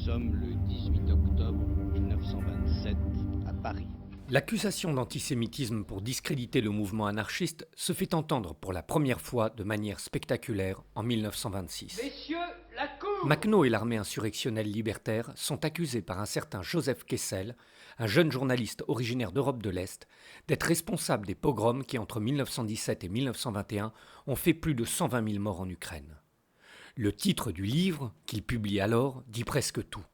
sommes le 18 octobre 1927 à Paris. L'accusation d'antisémitisme pour discréditer le mouvement anarchiste se fait entendre pour la première fois de manière spectaculaire en 1926. Messieurs, la cour! Makhno et l'armée insurrectionnelle libertaire sont accusés par un certain Joseph Kessel, un jeune journaliste originaire d'Europe de l'Est, d'être responsable des pogroms qui, entre 1917 et 1921, ont fait plus de 120 000 morts en Ukraine. Le titre du livre, qu'il publie alors, dit presque tout.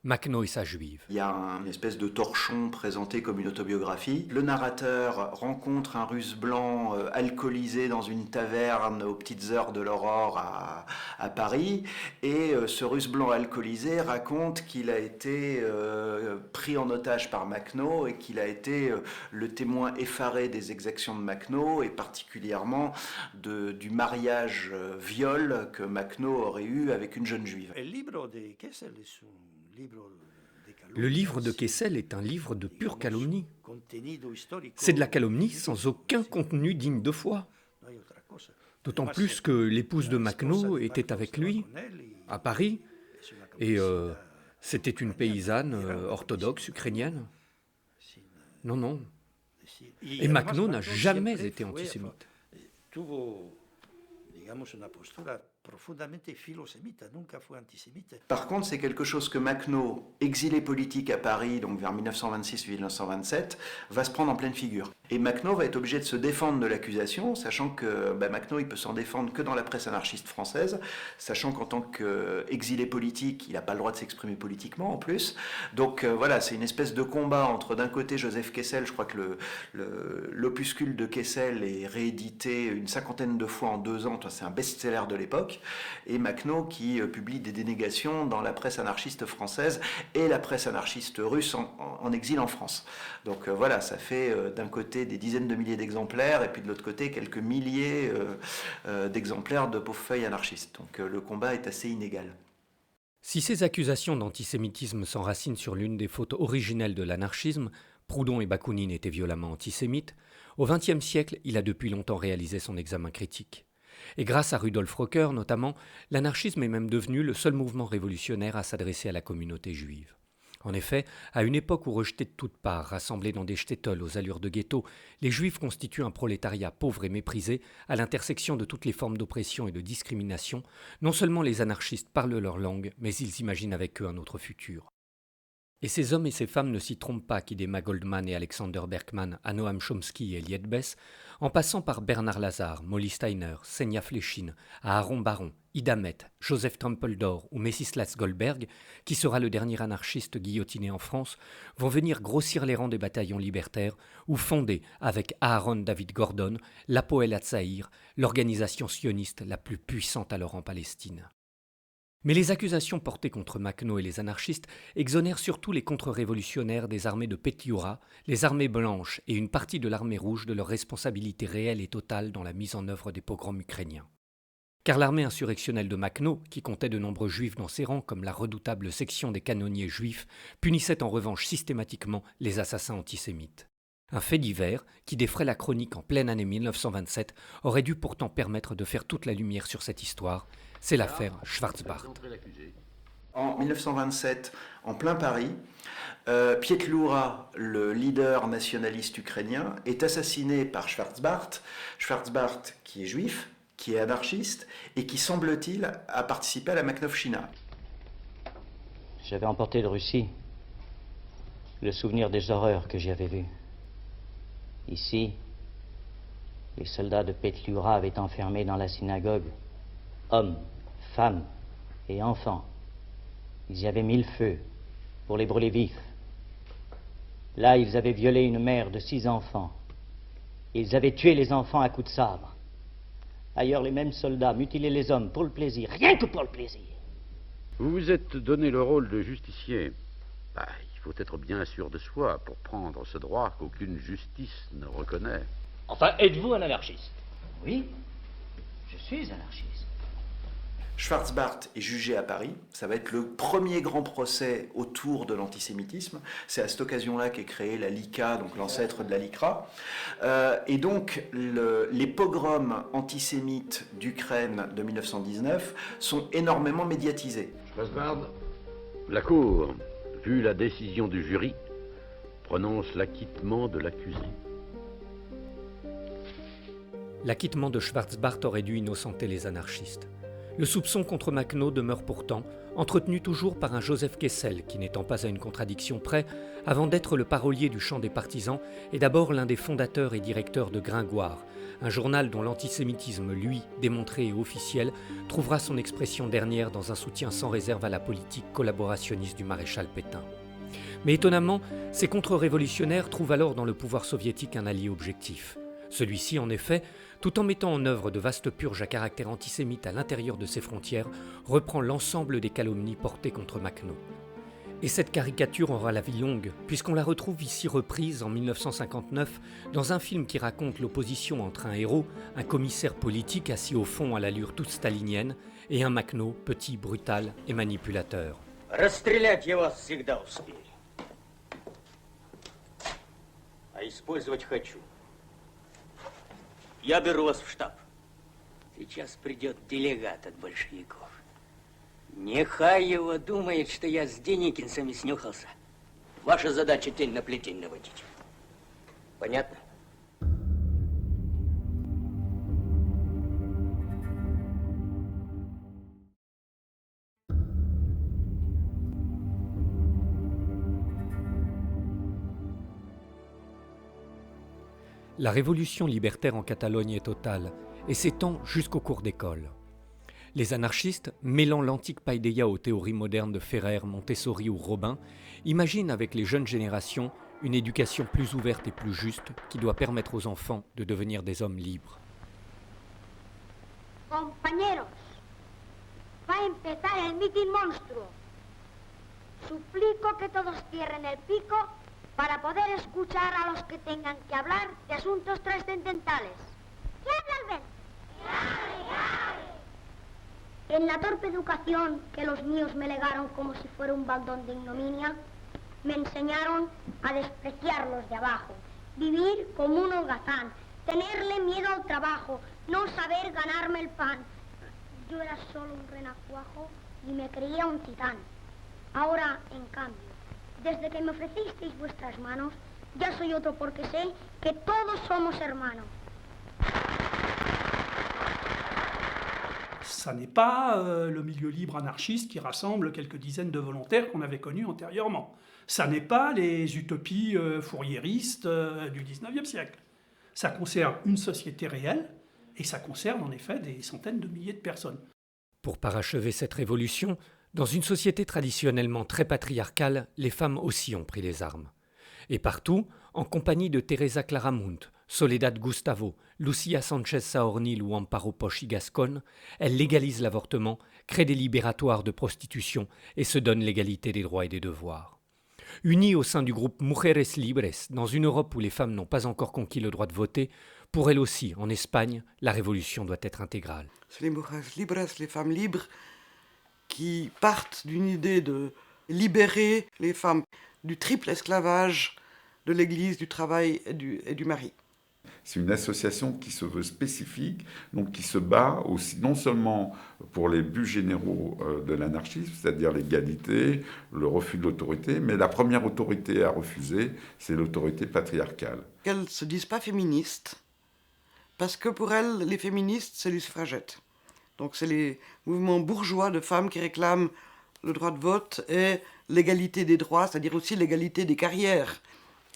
Makhno et sa juive. Il y a une espèce de torchon présenté comme une autobiographie. Le narrateur rencontre un russe blanc alcoolisé dans une taverne aux petites heures de l'aurore à Paris. Et ce russe blanc alcoolisé raconte qu'il a été pris en otage par Makhno et qu'il a été le témoin effaré des exactions de Makhno et particulièrement du mariage viol que Makhno aurait eu avec une jeune juive. Le livre de Kessel est un livre de pure calomnie. C'est de la calomnie sans aucun contenu digne de foi. D'autant plus que l'épouse de Makhno était avec lui, à Paris, et c'était une paysanne orthodoxe ukrainienne. Non, non. Et Makhno n'a jamais été antisémite. Par contre, c'est quelque chose que Makhno, exilé politique à Paris, donc vers 1926-1927, va se prendre en pleine figure. Et Makhno va être obligé de se défendre de l'accusation, sachant que Makhno, il peut s'en défendre que dans la presse anarchiste française, sachant qu'en tant qu'exilé politique, il n'a pas le droit de s'exprimer politiquement en plus. Donc voilà, c'est une espèce de combat entre d'un côté Joseph Kessel, je crois que l'opuscule de Kessel est réédité une 50aine de fois en 2 ans, c'est un best-seller de l'époque, et Makhno qui publie des dénégations dans la presse anarchiste française et la presse anarchiste russe en exil en France. Donc voilà, ça fait d'un côté des dizaines de milliers d'exemplaires et puis de l'autre côté quelques milliers d'exemplaires de pauvres feuilles anarchistes. Donc le combat est assez inégal. Si ces accusations d'antisémitisme s'enracinent sur l'une des fautes originelles de l'anarchisme, Proudhon et Bakounine étaient violemment antisémites, au XXe siècle, il a depuis longtemps réalisé son examen critique. Et grâce à Rudolf Rocker notamment, l'anarchisme est même devenu le seul mouvement révolutionnaire à s'adresser à la communauté juive. En effet, à une époque où rejetés de toutes parts, rassemblés dans des shtetls aux allures de ghetto, les juifs constituent un prolétariat pauvre et méprisé à l'intersection de toutes les formes d'oppression et de discrimination, non seulement les anarchistes parlent leur langue, mais ils imaginent avec eux un autre futur. Et ces hommes et ces femmes ne s'y trompent pas qui d'Emma Goldman et Alexander Berkman à Noam Chomsky et Eliot Bess, en passant par Bernard Lazare, Molly Steiner, Senia Fléchine, Aaron Baron, Ida Met, Joseph Trumpeldor ou Messislas Goldberg, qui sera le dernier anarchiste guillotiné en France, vont venir grossir les rangs des bataillons libertaires ou fonder, avec Aaron David Gordon, l'Hapoel Hatzaïr, l'organisation sioniste la plus puissante alors en Palestine. Mais les accusations portées contre Makhno et les anarchistes exonèrent surtout les contre-révolutionnaires des armées de Petliura, les armées blanches et une partie de l'armée rouge de leur responsabilité réelle et totale dans la mise en œuvre des pogroms ukrainiens. Car l'armée insurrectionnelle de Makhno, qui comptait de nombreux juifs dans ses rangs comme la redoutable section des canonniers juifs, punissait en revanche systématiquement les assassins antisémites. Un fait divers, qui défraie la chronique en pleine année 1927, aurait dû pourtant permettre de faire toute la lumière sur cette histoire. C'est l'affaire Schwarzbard. En 1927, en plein Paris, Pietlura, le leader nationaliste ukrainien, est assassiné par Schwarzbard. Schwarzbard qui est juif, qui est anarchiste et qui, semble-t-il, a participé à la Makhnovchina. J'avais emporté de Russie le souvenir des horreurs que j'y avais vues. Ici, les soldats de Pietlura avaient enfermé dans la synagogue hommes, femmes et enfants. Ils y avaient mis le feu pour les brûler vifs. Là, ils avaient violé une mère de 6 enfants. Ils avaient tué les enfants à coups de sabre. Ailleurs, les mêmes soldats mutilaient les hommes pour le plaisir, rien que pour le plaisir. Vous vous êtes donné le rôle de justicier. Il faut être bien sûr de soi pour prendre ce droit qu'aucune justice ne reconnaît. Enfin, êtes-vous un anarchiste? Oui, je suis anarchiste. Schwarzbard est jugé à Paris. Ça va être le premier grand procès autour de l'antisémitisme. C'est à cette occasion-là qu'est créée la LICA, donc l'ancêtre de la LICRA. Et donc, les pogroms antisémites d'Ukraine de 1919 sont énormément médiatisés. Schwarzbard, La Cour, vu la décision du jury, prononce l'acquittement de l'accusé. L'acquittement de Schwartzbard aurait dû innocenter les anarchistes. Le soupçon contre Makhno demeure pourtant entretenu toujours par un Joseph Kessel qui, n'étant pas à une contradiction près, avant d'être le parolier du chant des partisans, est d'abord l'un des fondateurs et directeurs de Gringoire, un journal dont l'antisémitisme, lui, démontré et officiel, trouvera son expression dernière dans un soutien sans réserve à la politique collaborationniste du maréchal Pétain. Mais étonnamment, ces contre-révolutionnaires trouvent alors dans le pouvoir soviétique un allié objectif. Celui-ci, en effet, tout en mettant en œuvre de vastes purges à caractère antisémite à l'intérieur de ses frontières, reprend l'ensemble des calomnies portées contre Makhno. Et cette caricature aura la vie longue, puisqu'on la retrouve ici reprise en 1959 dans un film qui raconte l'opposition entre un héros, un commissaire politique assis au fond à l'allure toute stalinienne, et un Makhno, petit, brutal et manipulateur. Расстрелять я вас всегда успею. А использовать хочу. Я беру вас в штаб. Сейчас придет делегат от большевиков. Нехай его думает, что я с деникинцами снюхался. Ваша задача тень на плетень наводить. Понятно? La révolution libertaire en Catalogne est totale et s'étend jusqu'aux cours d'école. Les anarchistes, mêlant l'antique paideia aux théories modernes de Ferrer, Montessori ou Robin, imaginent avec les jeunes générations une éducation plus ouverte et plus juste qui doit permettre aux enfants de devenir des hommes libres. Compañeros, va a empezar el mitin monstruo. Suplico que todos cierren el pico para poder escuchar a los que tengan que hablar de asuntos trascendentales. ¿Qué habla el En la torpe educación que los míos me legaron como si fuera un baldón de ignominia, me enseñaron a despreciar los de abajo, vivir como un holgazán, tenerle miedo al trabajo, no saber ganarme el pan. Yo era solo un renacuajo y me creía un titán. Ahora, en cambio, desde que me ofrecisteis vuestras manos, ya soy otro porque sé que todos somos hermanos. Ça n'est pas le milieu libre anarchiste qui rassemble quelques dizaines de volontaires qu'on avait connus antérieurement. Ça n'est pas les utopies fourriéristes du XIXe siècle. Ça concerne une société réelle et ça concerne en effet des centaines de milliers de personnes. Pour parachever cette révolution, dans une société traditionnellement très patriarcale, les femmes aussi ont pris les armes. Et partout, en compagnie de Teresa Claramunt, Soledad Gustavo, Lucia Sánchez Saornil ou Amparo Poch y Gascon, elles légalisent l'avortement, créent des libératoires de prostitution et se donnent l'égalité des droits et des devoirs. Unies au sein du groupe Mujeres libres, dans une Europe où les femmes n'ont pas encore conquis le droit de voter, pour elles aussi, en Espagne, la révolution doit être intégrale. C'est les Mujeres libres, les femmes libres, qui partent d'une idée de libérer les femmes du triple esclavage de l'Église, du travail et du mari. C'est une association qui se veut spécifique, donc qui se bat aussi non seulement pour les buts généraux de l'anarchisme, c'est-à-dire l'égalité, le refus de l'autorité, mais la première autorité à refuser, c'est l'autorité patriarcale. Elles ne se disent pas féministes, parce que pour elles, les féministes, c'est les suffragettes. Donc c'est les mouvements bourgeois de femmes qui réclament le droit de vote et l'égalité des droits, c'est-à-dire aussi l'égalité des carrières.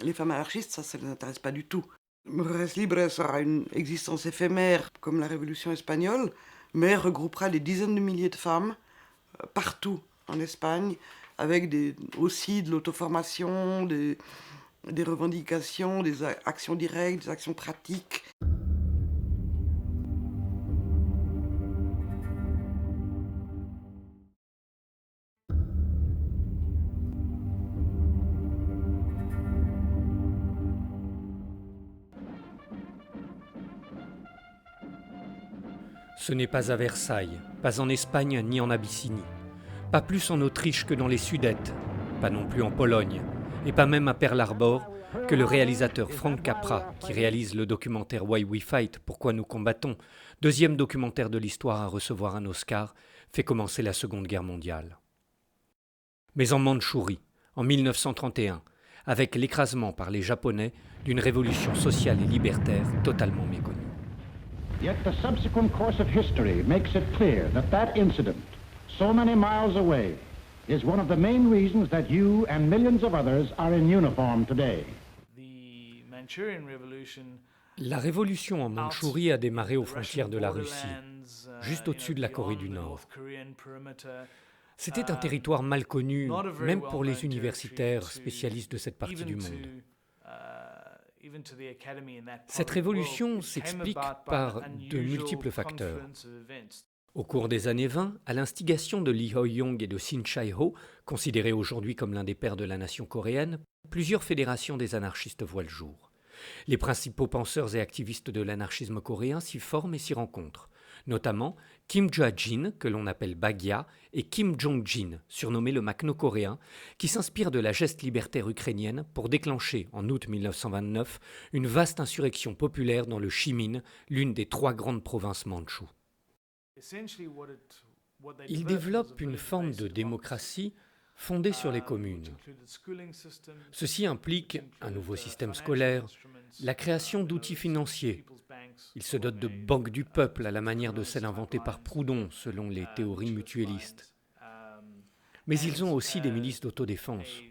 Les femmes anarchistes, ça ne les intéresse pas du tout. Mujeres libres aura une existence éphémère comme la Révolution espagnole, mais regroupera des dizaines de milliers de femmes partout en Espagne, avec aussi de l'auto-formation, des revendications, des actions directes, des actions pratiques. Ce n'est pas à Versailles, pas en Espagne ni en Abyssinie, pas plus en Autriche que dans les Sudètes, pas non plus en Pologne, et pas même à Pearl Harbor, que le réalisateur Frank Capra, qui réalise le documentaire Why We Fight, Pourquoi nous combattons, deuxième documentaire de l'histoire à recevoir un Oscar, fait commencer la Seconde Guerre mondiale. mais en Mandchourie, en 1931, avec l'écrasement par les Japonais d'une révolution sociale et libertaire totalement méconnue. Yet the subsequent course of history makes it clear that that incident, so many miles away, is one of the main reasons that you and millions of others are in uniform today. La révolution en Mandchourie a démarré aux frontières de la Russie, juste au-dessus de la Corée du Nord. C'était un territoire mal connu, même pour les universitaires spécialistes de cette partie du monde. Cette révolution s'explique par de multiples facteurs. Au cours des années 20, à l'instigation de Lee Ho-young et de Shin Chae-ho, considérés aujourd'hui comme l'un des pères de la nation coréenne, plusieurs fédérations des anarchistes voient le jour. Les principaux penseurs et activistes de l'anarchisme coréen s'y forment et s'y rencontrent, notamment Kim Ja-jin, que l'on appelle Bagya, et Kim Jong-jin, surnommé le Makhno coréen, qui s'inspire de la geste libertaire ukrainienne pour déclencher, en août 1929, une vaste insurrection populaire dans le Shimin, l'une des 3 grandes provinces mandchoues. Ils développent une forme de démocratie fondée sur les communes. Ceci implique un nouveau système scolaire, la création d'outils financiers. Ils se dotent de banques du peuple à la manière de celles inventées par Proudhon selon les théories mutuellistes. Mais ils ont aussi des milices d'autodéfense.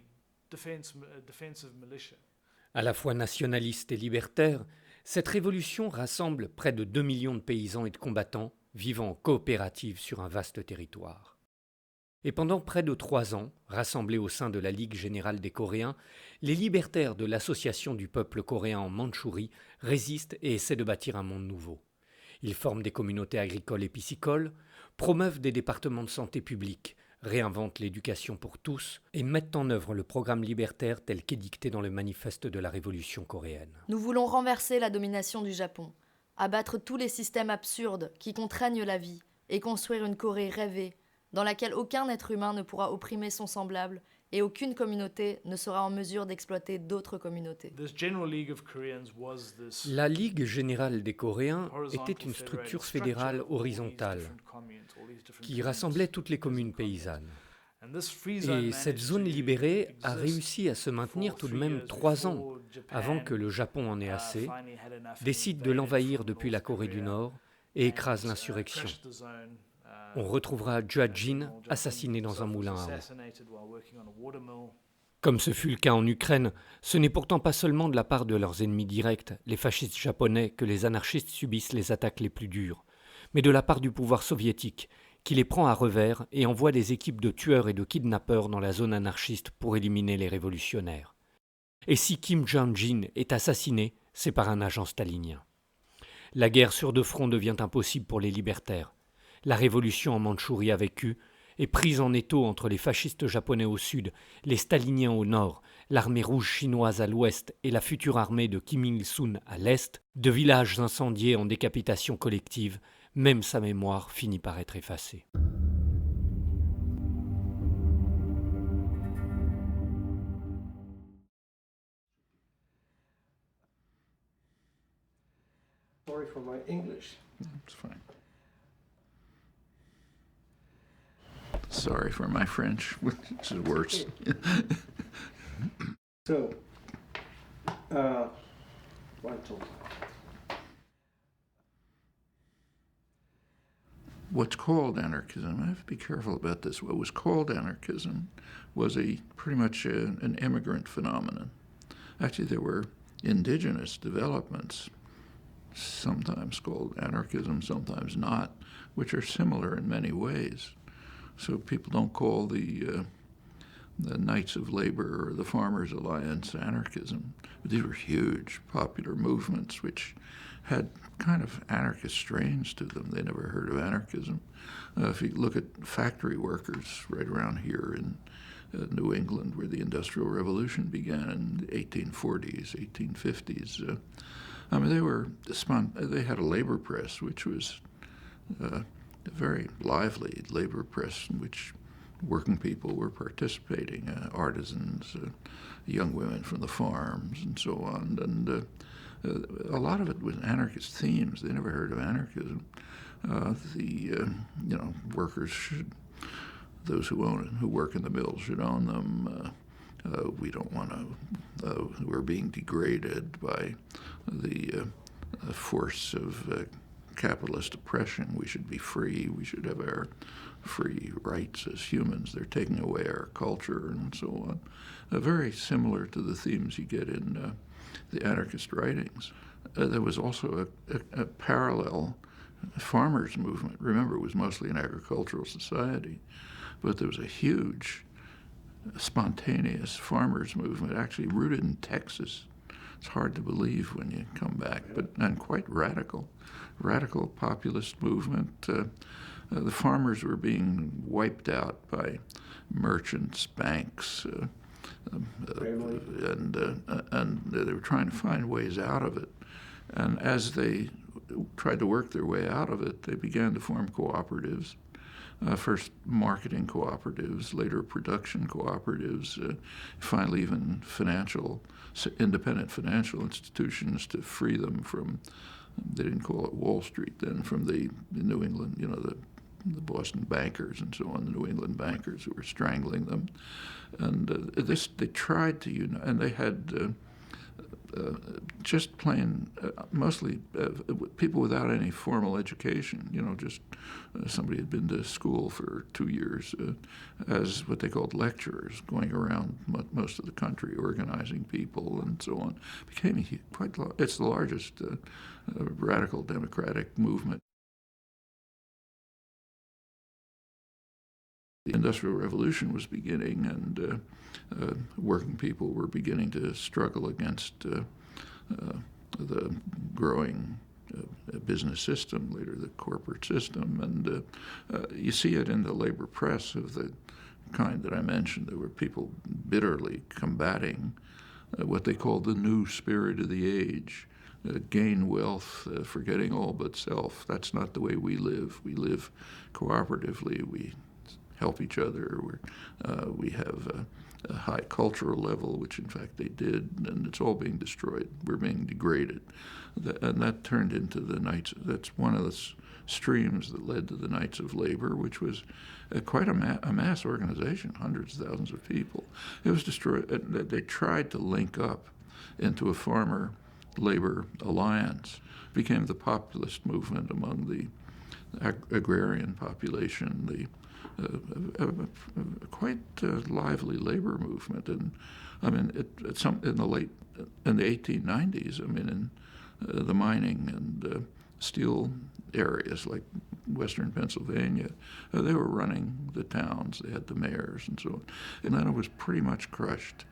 À la fois nationaliste et libertaire, cette révolution rassemble près de 2 millions de paysans et de combattants vivant en coopérative sur un vaste territoire. Et pendant près de 3 ans, rassemblés au sein de la Ligue générale des Coréens, les libertaires de l'Association du peuple coréen en Mandchourie résistent et essaient de bâtir un monde nouveau. Ils forment des communautés agricoles et piscicoles, promeuvent des départements de santé publique, réinventent l'éducation pour tous et mettent en œuvre le programme libertaire tel qu'édicté dans le manifeste de la Révolution coréenne. Nous voulons renverser la domination du Japon, abattre tous les systèmes absurdes qui contraignent la vie et construire une Corée rêvée dans laquelle aucun être humain ne pourra opprimer son semblable et aucune communauté ne sera en mesure d'exploiter d'autres communautés. La Ligue générale des Coréens était une structure fédérale horizontale qui rassemblait toutes les communes paysannes. Et cette zone libérée a réussi à se maintenir tout de même 3 ans avant que le Japon en ait assez, décide de l'envahir depuis la Corée du Nord et écrase l'insurrection. On retrouvera Ja-jin assassiné dans un moulin à eau. Comme ce fut le cas en Ukraine, ce n'est pourtant pas seulement de la part de leurs ennemis directs, les fascistes japonais, que les anarchistes subissent les attaques les plus dures, mais de la part du pouvoir soviétique, qui les prend à revers et envoie des équipes de tueurs et de kidnappeurs dans la zone anarchiste pour éliminer les révolutionnaires. Et si Kim Jong-un est assassiné, c'est par un agent stalinien. La guerre sur 2 fronts devient impossible pour les libertaires. La révolution en Mandchourie a vécu, et prise en étau entre les fascistes japonais au sud, les staliniens au nord, l'armée rouge chinoise à l'ouest et la future armée de Kim Il-sung à l'est, de villages incendiés en décapitation collective, même sa mémoire finit par être effacée. Sorry for my English. It's fine. Sorry for my French, which is worse. So, What's called anarchism, I have to be careful about this, what was called anarchism was pretty much an immigrant phenomenon. Actually, there were indigenous developments, sometimes called anarchism, sometimes not, which are similar in many ways. So people don't call the Knights of Labor or the Farmers Alliance anarchism. But these were huge popular movements which had kind of anarchist strains to them. They never heard of anarchism. If you look at factory workers right around here in New England, where the Industrial Revolution began in the 1840s, 1850s, I mean, they had a labor press, which was a very lively labor press in which working people were participating, artisans, young women from the farms, and so on. And a lot of it was anarchist themes. They never heard of anarchism. Workers should those who own it, who work in the mills should own them. We don't want to, we're being degraded by the force of capitalist oppression. We should be free. We should have our free rights as humans. They're taking away our culture and so on. Very similar to the themes you get in the anarchist writings. There was also a parallel farmers' movement. Remember, it was mostly an agricultural society, but there was a huge spontaneous farmers' movement, actually rooted in Texas. It's hard to believe when you come back, and quite radical populist movement. The farmers were being wiped out by merchants, banks, and they were trying to find ways out of it. And as they tried to work their way out of it, they began to form cooperatives. First marketing cooperatives, later production cooperatives, finally even independent financial institutions to free them from, they didn't call it Wall Street then, from the New England, the Boston bankers and so on, the New England bankers who were strangling them. And they tried to unite, and they had just plain, mostly people without any formal education, just somebody had been to school for 2 years as what they called lecturers, going around most of the country organizing people and so on. Became it's the largest radical democratic movement. The Industrial Revolution was beginning, and working people were beginning to struggle against the growing business system, later the corporate system. And you see it in the labor press of the kind that I mentioned. There were people bitterly combating what they called the new spirit of the age. Gain wealth, forgetting all but self. That's not the way we live. We live cooperatively. We help each other. We have a high cultural level, which in fact they did, and it's all being destroyed. We're being degraded. And that turned into the Knights. That's one of the streams that led to the Knights of Labor, which was quite a mass organization, hundreds of thousands of people. It was destroyed. They tried to link up into a farmer-labor alliance. It became the populist movement among the agrarian population, quite lively labor movement. And I mean, in the 1890s, I mean, in the mining and steel areas like western Pennsylvania, they were running the towns. They had the mayors and so on. And then it was pretty much crushed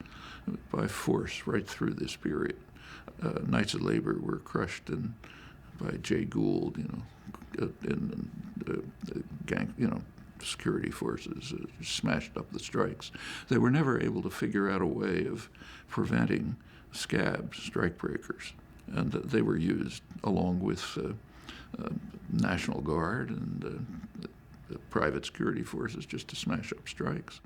by force right through this period. Knights of Labor were crushed by Jay Gould, and gang, security forces smashed up the strikes. They were never able to figure out a way of preventing scabs, strikebreakers, and they were used along with National Guard and the private security forces just to smash up strikes.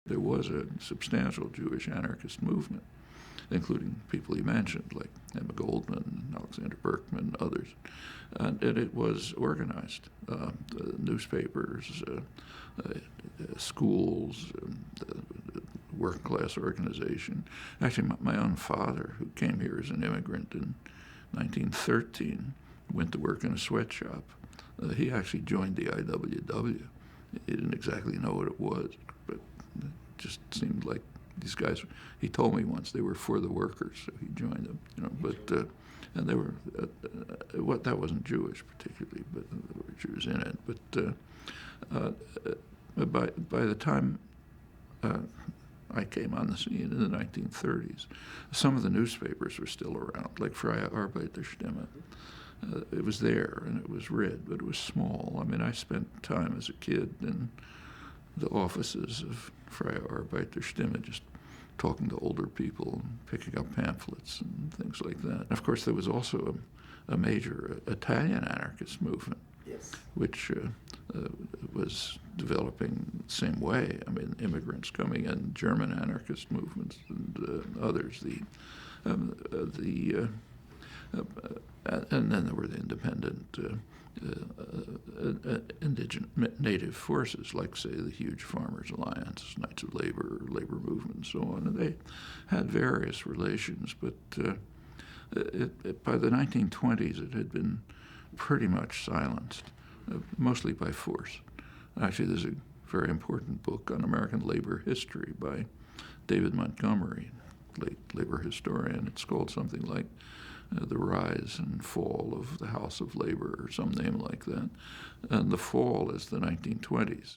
There was a substantial Jewish anarchist movement, including people you mentioned, like Emma Goldman, Alexander Berkman, and others. And it was organized. Newspapers, schools, working class organization. Actually, my own father, who came here as an immigrant in 1913, went to work in a sweatshop. He actually joined the IWW. He didn't exactly know what it was, but it just seemed like these guys, he told me once, they were for the workers, so he joined them, but, and they were, that wasn't Jewish particularly, but there were Jews in it. But by the time I came on the scene in the 1930s, some of the newspapers were still around, like Freie Arbeiterstimme. It was there, and it was read, but it was small. I mean, I spent time as a kid in the offices of Freie Arbeiterstimme, just talking to older people and picking up pamphlets and things like that. Of course, there was also a major Italian anarchist movement, yes, which was developing the same way. I mean, immigrants coming in, German anarchist movements and others. And then there were the independent native forces, like, say, the huge Farmers Alliance, Knights of Labor, labor movement, and so on. And they had various relations, but by the 1920s it had been pretty much silenced, mostly by force. Actually, there's a very important book on American labor history by David Montgomery, late labor historian. It's called something like The Rise and Fall of the House of Labor, or some name like that. And the fall is the 1920s.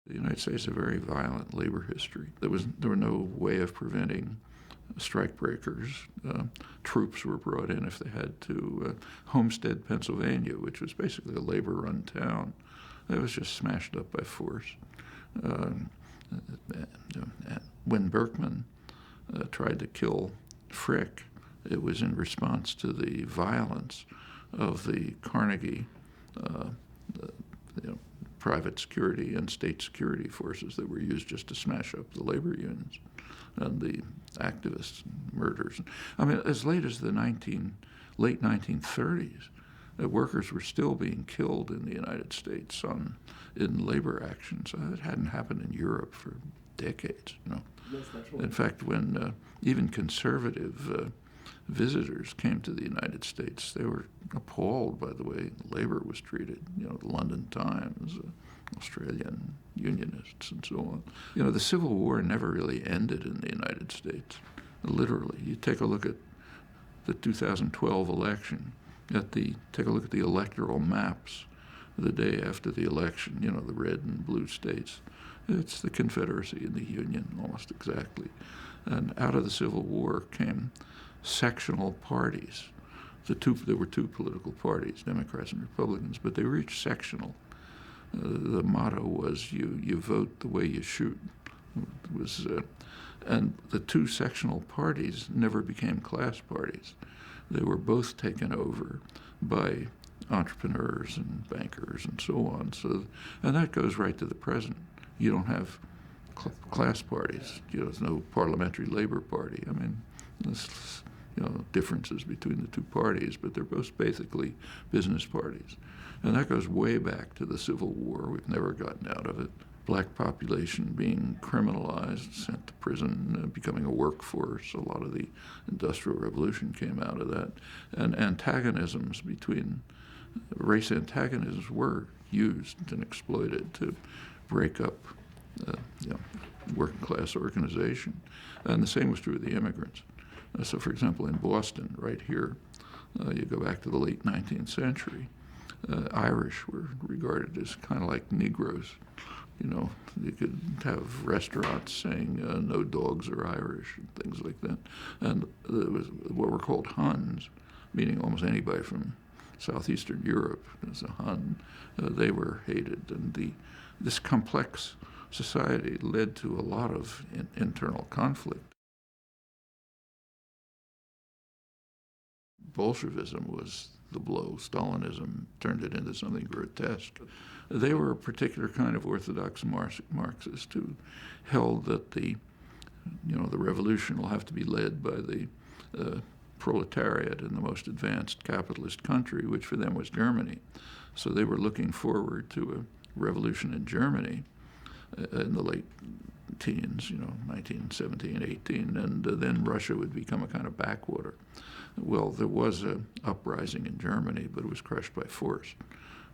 The United States had a very violent labor history. There were no way of preventing strike breakers. Troops were brought in if they had to. Homestead, Pennsylvania, which was basically a labor-run town, that was just smashed up by force. When Berkman tried to kill Frick, it was in response to the violence of the Carnegie private security and state security forces that were used just to smash up the labor unions and the activists' murders. I mean, as late as the late 1930s, workers were still being killed in the United States in labor actions. It hadn't happened in Europe for decades, you know. Yes, that's right. In fact, when even conservative visitors came to the United States, they were appalled by the way labor was treated. You know, the London Times, Australian unionists, and so on. You know, the Civil War never really ended in the United States, literally. You take a look at the 2012 election, take a look at the electoral maps the day after the election, you know, the red and blue states. It's the Confederacy and the Union, almost exactly. And out of the Civil War came sectional parties. There were two political parties, Democrats and Republicans, but they were each sectional. The motto was, you vote the way you shoot. And the two sectional parties never became class parties. They were both taken over by entrepreneurs and bankers and so on. And that goes right to the present. You don't have class parties. You know, there's no parliamentary labor party. I mean, there's, you know, differences between the two parties, but they're both basically business parties. And that goes way back to the Civil War. We've never gotten out of it. Black population being criminalized, sent to prison, becoming a workforce. A lot of the Industrial Revolution came out of that. And race antagonisms were used and exploited to break up working class organization. And the same was true of the immigrants. So, for example, in Boston, right here, you go back to the late 19th century, Irish were regarded as kind of like Negroes. You know, you could have restaurants saying no dogs are Irish and things like that. And there was what were called Huns, meaning almost anybody from southeastern Europe as a Hun. They were hated, and this complex society led to a lot of internal conflict. Bolshevism was the blow. Stalinism turned it into something grotesque. They were a particular kind of orthodox Marxist who held that the revolution will have to be led by the proletariat in the most advanced capitalist country, which for them was Germany. So they were looking forward to a revolution in Germany in the late teens, 1917, 18, and then Russia would become a kind of backwater. Well, there was an uprising in Germany, but it was crushed by force,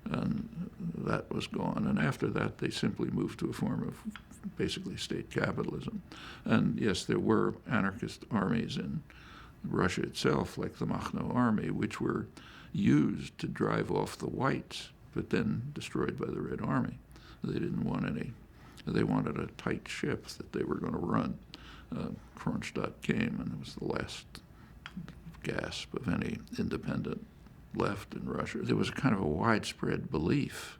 and that was gone. And after that, they simply moved to a form of basically state capitalism. And yes, there were anarchist armies in Russia itself, like the Makhno army, which were used to drive off the whites, but then destroyed by the Red Army. They didn't want any. They wanted a tight ship that they were going to run. Kronstadt came, and it was the last gasp of any independent left in Russia. There was kind of a widespread belief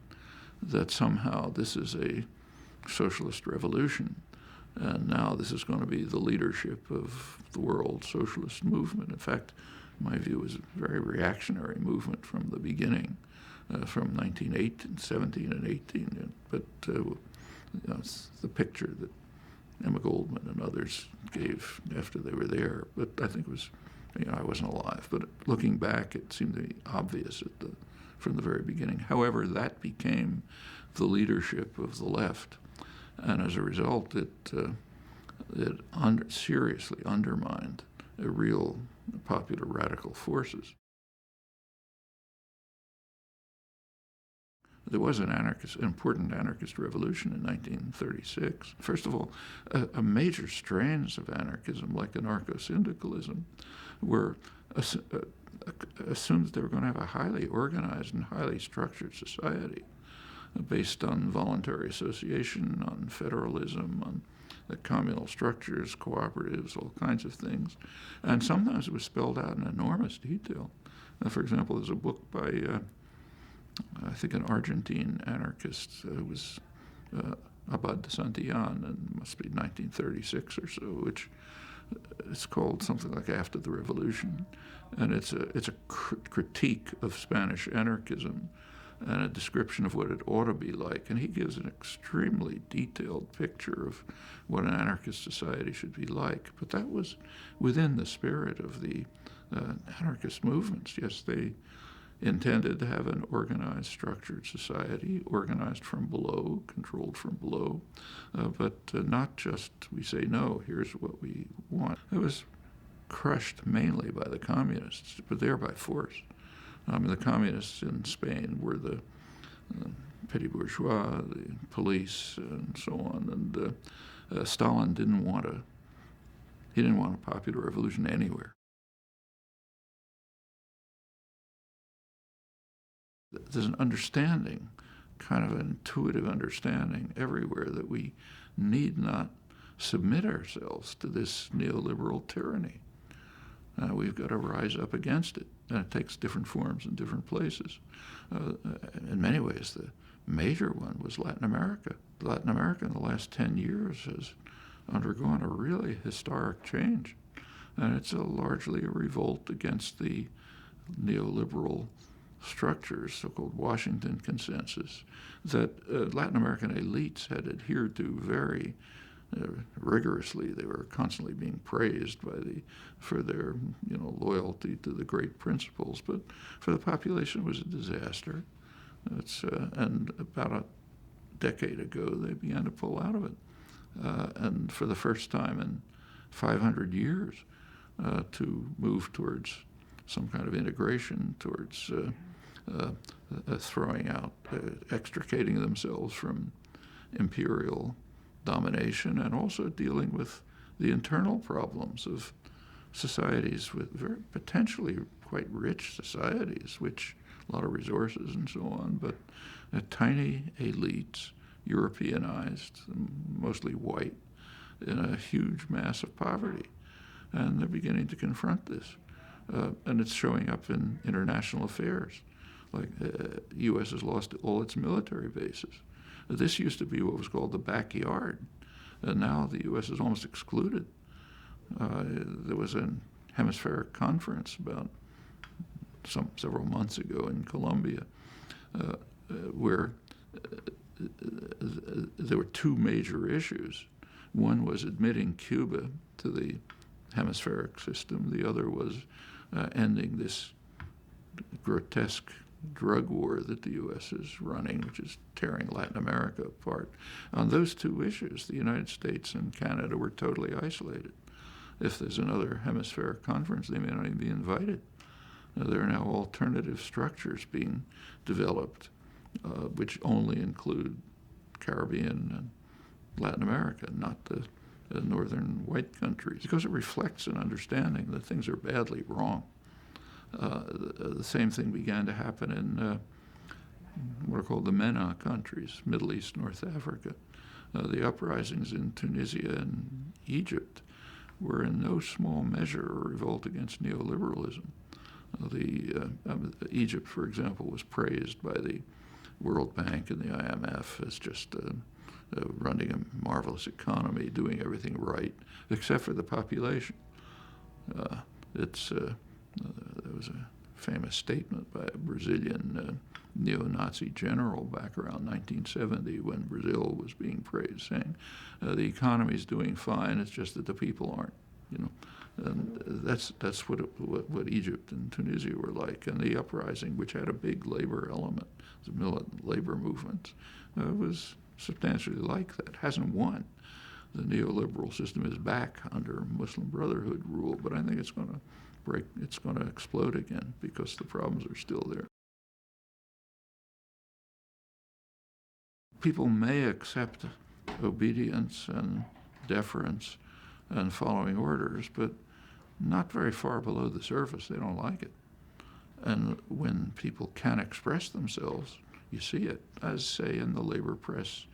that somehow this is a socialist revolution, and now this is going to be the leadership of the world socialist movement. In fact, my view is a very reactionary movement from the beginning, from 1917 and 18. But it's the picture that Emma Goldman and others gave after they were there. But I think it was, I wasn't alive. But looking back, it seemed to be obvious from the very beginning. However, that became the leadership of the left. And as a result, it seriously undermined real popular radical forces. There was an important anarchist revolution in 1936. First of all, a major strains of anarchism, like anarcho-syndicalism, were assumed that they were going to have a highly organized and highly structured society based on voluntary association, on federalism, on the communal structures, cooperatives, all kinds of things. And sometimes it was spelled out in enormous detail. For example, there's a book by I think an Argentine anarchist who was Abad de Santillan, and must be 1936 or so, which it's called something like After the Revolution, and it's a critique of Spanish anarchism and a description of what it ought to be like, and he gives an extremely detailed picture of what an anarchist society should be like. But that was within the spirit of the anarchist movements. Yes, they intended to have an organized, structured society, organized from below, controlled from below, but not just, we say, no, here's what we want. It was crushed mainly by the communists, but there by force. The communists in Spain were the petty bourgeois, the police, and so on, and Stalin didn't want a popular revolution anywhere. There's an understanding, kind of an intuitive understanding everywhere that we need not submit ourselves to this neoliberal tyranny. We've got to rise up against it, and it takes different forms in different places. In many ways, the major one was Latin America. Latin America in the last 10 years has undergone a really historic change, and it's largely a revolt against the neoliberal structures, so-called Washington consensus, that Latin American elites had adhered to very rigorously. They were constantly being praised for their loyalty to the great principles, but for the population it was a disaster. And about a decade ago they began to pull out of it, and for the first time in 500 years to move towards some kind of integration, towards throwing out, extricating themselves from imperial domination, and also dealing with the internal problems of societies with very potentially quite rich societies, which a lot of resources and so on, but tiny elites, Europeanized, mostly white, in a huge mass of poverty. And they're beginning to confront this. And it's showing up in international affairs. Like U.S. has lost all its military bases. This used to be what was called the backyard, and now the U.S. is almost excluded. There was a hemispheric conference about several months ago in Colombia where there were two major issues. One was admitting Cuba to the hemispheric system. The other was ending this grotesque drug war that the U.S. is running, which is tearing Latin America apart. On those two issues, the United States and Canada were totally isolated. If there's another hemispheric conference, they may not even be invited. There are now alternative structures being developed, which only include Caribbean and Latin America, not the northern white countries, because it reflects an understanding that things are badly wrong. The same thing began to happen in what are called the MENA countries, Middle East, North Africa. The uprisings in Tunisia and Egypt were in no small measure a revolt against neoliberalism. Egypt, for example, was praised by the World Bank and the IMF as just running a marvelous economy, doing everything right, except for the population. There was a famous statement by a Brazilian neo-Nazi general back around 1970 when Brazil was being praised, saying the economy is doing fine, it's just that the people aren't, you know. And that's what Egypt and Tunisia were like. And the uprising, which had a big labor element, the militant labor movement, was substantially like that. Hasn't won. The neoliberal system is back under Muslim Brotherhood rule, but I think it's going to break. It's going to explode again because the problems are still there. People may accept obedience and deference and following orders, but not very far below the surface, they don't like it. And when people can express themselves, you see it, as say in the labor press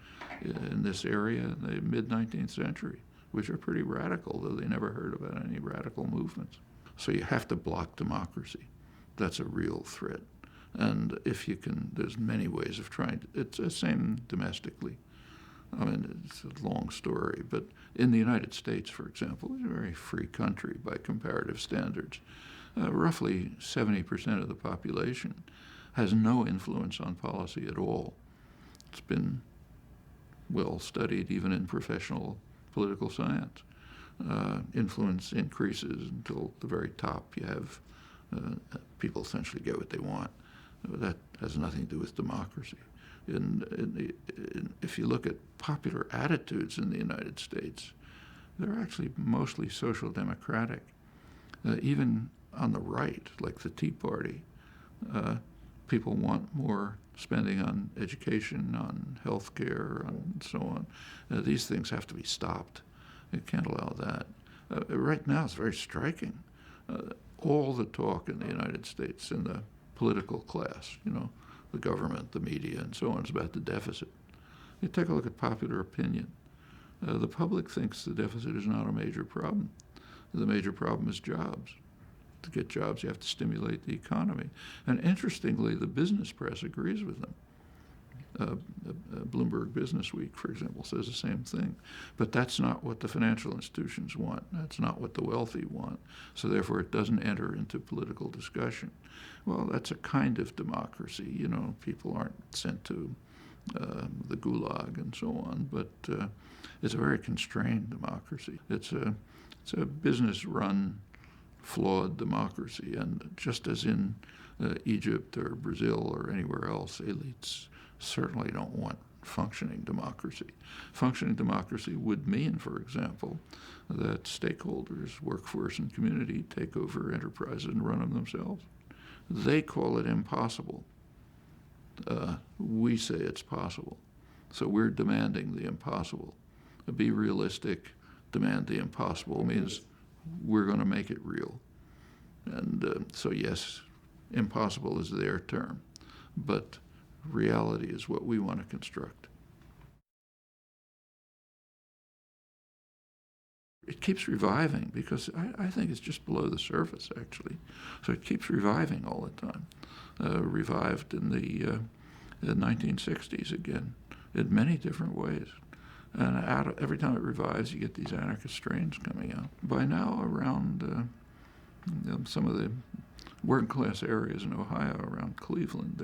in this area in the mid-19th century, which are pretty radical, though they never heard about any radical movements. So you have to block democracy. That's a real threat. And if you can, there's many ways of trying to, it's the same domestically. I mean, it's a long story, but in the United States, for example, it's a very free country by comparative standards. Roughly 70% of the population has no influence on policy at all. It's been well studied even in professional political science. Influence increases until the very top. You have people essentially get what they want. That has nothing to do with democracy. If you look at popular attitudes in the United States, they're actually mostly social democratic. Even on the right, like the Tea Party, people want more spending on education, on health care, and so on. These things have to be stopped. You can't allow that. Right now it's very striking. All the talk in the United States in the political class, you know, the government, the media, and so on, is about the deficit. You take a look at popular opinion. The public thinks the deficit is not a major problem. The major problem is jobs. To get jobs, you have to stimulate the economy. And interestingly, the business press agrees with them. Bloomberg Business Week, for example, says the same thing. But that's not what the financial institutions want. That's not what the wealthy want. So therefore, it doesn't enter into political discussion. Well, that's a kind of democracy. You know, people aren't sent to the gulag and so on. But it's a very constrained democracy. It's a business-run, flawed democracy. And just as in Egypt or Brazil or anywhere else, elites certainly don't want functioning democracy. Functioning democracy would mean, for example, that stakeholders, workforce and community take over enterprises and run them themselves. They call it impossible. We say it's possible. So we're demanding the impossible. Be realistic, demand the impossible means we're going to make it real. And so yes, impossible is their term, but reality is what we want to construct. It keeps reviving because I think it's just below the surface, actually. So it keeps reviving all the time. Revived in the 1960s again, in many different ways. And every time it revives, you get these anarchist strains coming out. By now, around some of the working-class areas in Ohio, around Cleveland,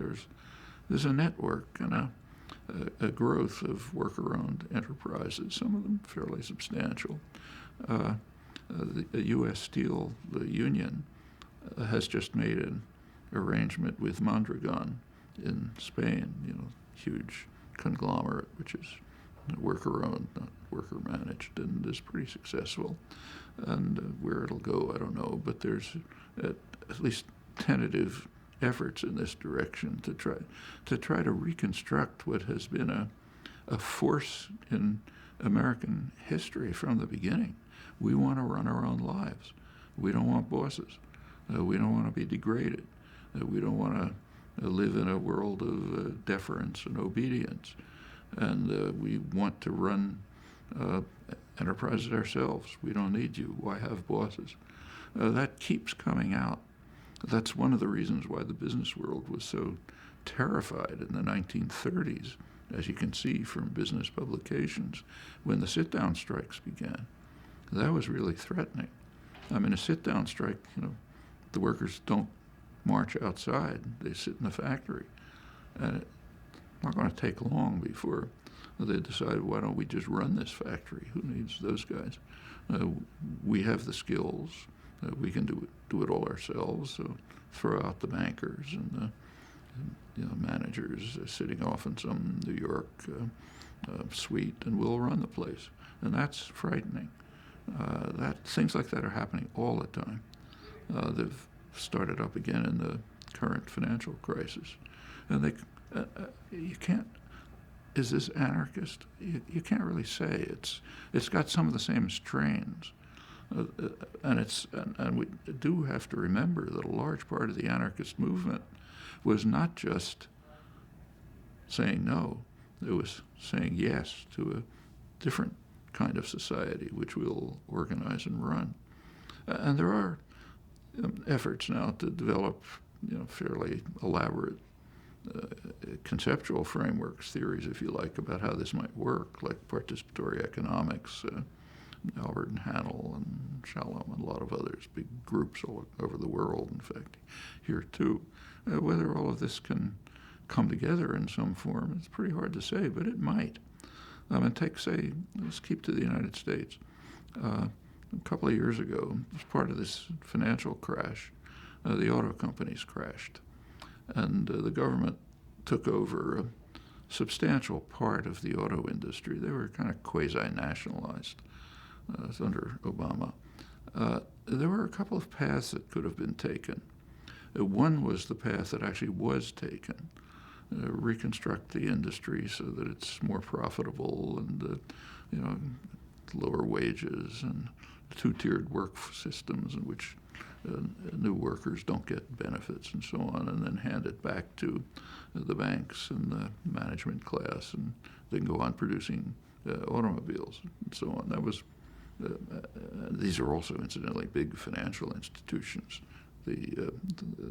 there's a network and a growth of worker-owned enterprises, some of them fairly substantial. The U.S. Steel, the union, has just made an arrangement with Mondragon in Spain, you know, huge conglomerate, which is worker-owned, not worker-managed, and is pretty successful. And where it'll go, I don't know, but there's at least tentative efforts in this direction to try to reconstruct what has been a force in American history from the beginning. We want to run our own lives. We don't want bosses. We don't want to be degraded. We don't want to live in a world of deference and obedience. And we want to run enterprises ourselves. We don't need you. Why have bosses? That keeps coming out. That's one of the reasons why the business world was so terrified in the 1930s, as you can see from business publications, when the sit-down strikes began. That was really threatening. I mean, a sit-down strike, you know, the workers don't march outside. They sit in the factory. And it's not going to take long before they decide, why don't we just run this factory? Who needs those guys? We have the skills. We can do it all ourselves. So throw out the bankers and the managers sitting off in some New York suite, and we'll run the place. And that's frightening. Things like that are happening all the time. They've started up again in the current financial crisis. And you can't, is this anarchist? You can't really say. It's got some of the same strains. And we do have to remember that a large part of the anarchist movement was not just saying no, it was saying yes to a different kind of society which we'll organize and run. And there are efforts now to develop fairly elaborate conceptual frameworks, theories, if you like, about how this might work, like participatory economics, Albert and Hanel and Shalom and a lot of others, big groups all over the world, in fact, here too. Whether all of this can come together in some form, it's pretty hard to say, but it might. Let's keep to the United States. A couple of years ago, as part of this financial crash, the auto companies crashed, and the government took over a substantial part of the auto industry. They were kind of quasi-nationalized under Obama. There were a couple of paths that could have been taken. One was the path that actually was taken, reconstruct the industry so that it's more profitable and lower wages and two-tiered work systems in which new workers don't get benefits and so on, and then hand it back to the banks and the management class, and they can go on producing automobiles and so on. That was these are also, incidentally, big financial institutions, the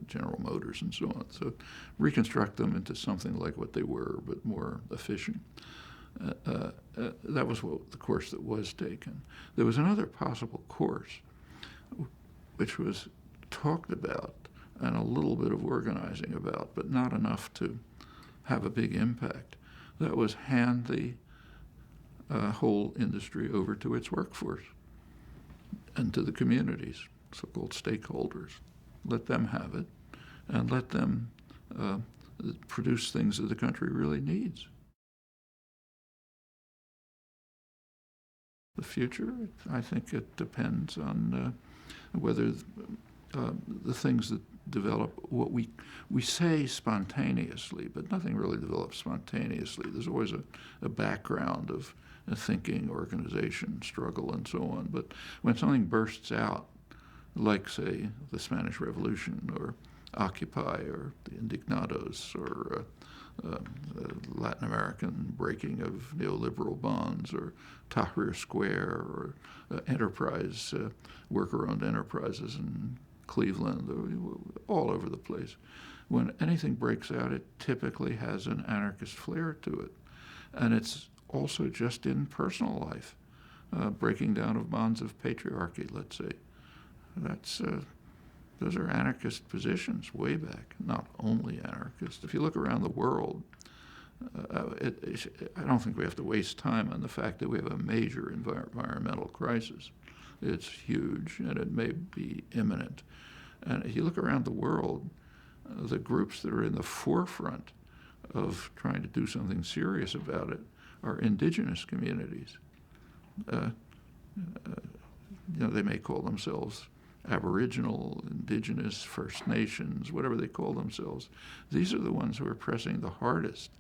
General Motors and so on. So reconstruct them into something like what they were, but more efficient. That was the course that was taken. There was another possible course, which was talked about and a little bit of organizing about, but not enough to have a big impact. That was hand the whole industry over to its workforce and to the communities, so-called stakeholders. Let them have it, and let them produce things that the country really needs. The future, I think it depends on whether the things that develop, what we say spontaneously, but nothing really develops spontaneously. There's always a background of thinking, organization, struggle, and so on. But when something bursts out, like, say, the Spanish Revolution, or Occupy, or the Indignados, or Latin American breaking of neoliberal bonds, or Tahrir Square, or enterprise, worker-owned enterprises in Cleveland, all over the place. When anything breaks out, it typically has an anarchist flair to it. And it's also just in personal life, breaking down of bonds of patriarchy, let's say. Those are anarchist positions way back, not only anarchist. If you look around the world, I don't think we have to waste time on the fact that we have a major environmental crisis. It's huge, and it may be imminent. And if you look around the world, the groups that are in the forefront of trying to do something serious about it are indigenous communities. They may call themselves Aboriginal, Indigenous, First Nations, whatever they call themselves. These are the ones who are pressing the hardest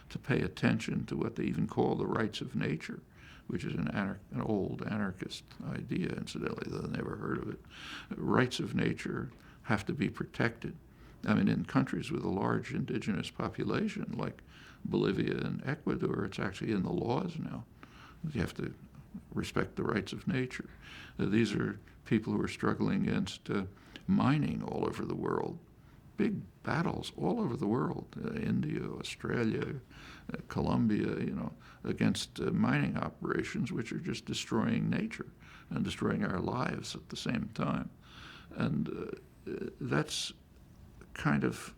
to pay attention to what they even call the rights of nature, which is an old anarchist idea, incidentally, though I never heard of it. Rights of nature have to be protected. I mean, in countries with a large indigenous population, like Bolivia and Ecuador, it's actually in the laws now. You have to respect the rights of nature. These are people who are struggling against mining all over the world. Big battles all over the world, India, Australia, Colombia, against mining operations which are just destroying nature and destroying our lives at the same time. And that's kind of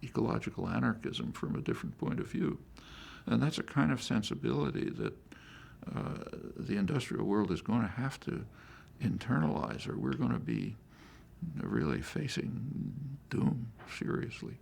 ecological anarchism from a different point of view. And that's a kind of sensibility that the industrial world is going to have to internalize, or we're going to be really facing doom seriously.